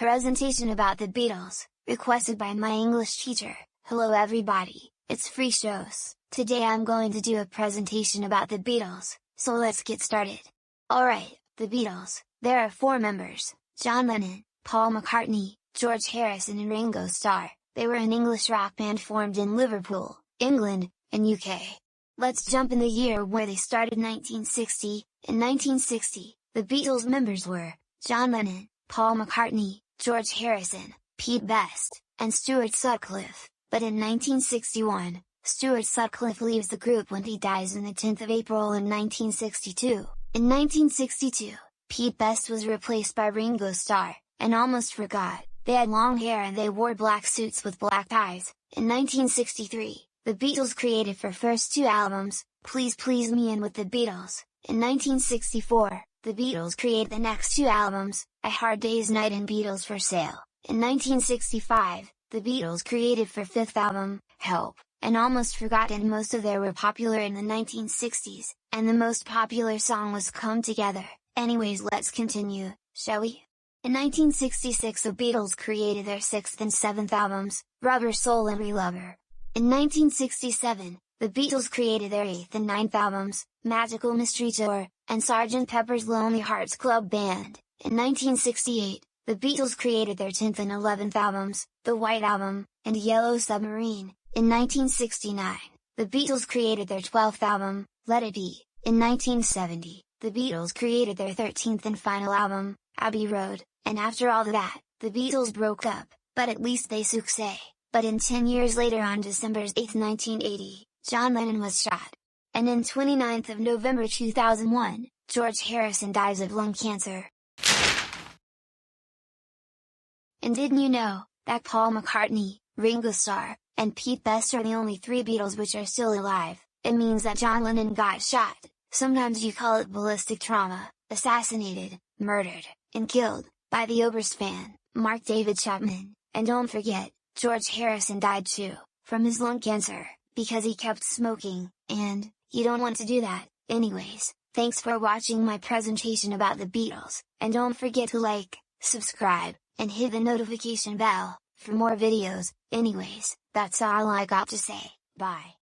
Presentation about the Beatles, requested by my English teacher. Hello everybody, it's Free Shows. Today I'm going to do a presentation about the Beatles, so let's get started. Alright, the Beatles, there are 4 members, John Lennon, Paul McCartney, George Harrison and Ringo Starr. They were an English rock band formed in Liverpool, England, and UK. Let's jump in the year where they started 1960. In 1960, the Beatles members were, John Lennon, Paul McCartney, George Harrison, Pete Best, and Stuart Sutcliffe, but in 1961, Stuart Sutcliffe leaves the group when he dies on the 10th of April in 1962. In 1962, Pete Best was replaced by Ringo Starr, and almost forgot, they had long hair and they wore black suits with black ties. In 1963, the Beatles created for first 2 albums, Please Please Me and With the Beatles. In 1964, the Beatles created the next 2 albums, A Hard Day's Night and Beatles for Sale. In 1965, the Beatles created for 5th album, Help, and almost forgotten most of them were popular in the 1960s, and the most popular song was Come Together. Anyways, let's continue, shall we? In 1966 the Beatles created their 6th and 7th albums, Rubber Soul and Relover. In 1967, the Beatles created their 8th and 9th albums, Magical Mystery Tour, and Sgt. Pepper's Lonely Hearts Club Band. In 1968, the Beatles created their 10th and 11th albums, The White Album, and Yellow Submarine. In 1969, the Beatles created their 12th album, Let It Be. In 1970, the Beatles created their 13th and final album, Abbey Road, and after all that, the Beatles broke up, but at least they succès. But in 10 years later on December 8, 1980, John Lennon was shot. And in 29th of November 2001, George Harrison dies of lung cancer. And didn't you know, that Paul McCartney, Ringo Starr, and Pete Best are the only 3 Beatles which are still alive? It means that John Lennon got shot, sometimes you call it ballistic trauma, assassinated, murdered, and killed, by the Oberst fan, Mark David Chapman. And don't forget, George Harrison died too, from his lung cancer, because he kept smoking, and, you don't want to do that. Anyways, thanks for watching my presentation about the Beatles, and don't forget to like, subscribe, and hit the notification bell, for more videos. Anyways, that's all I got to say, bye.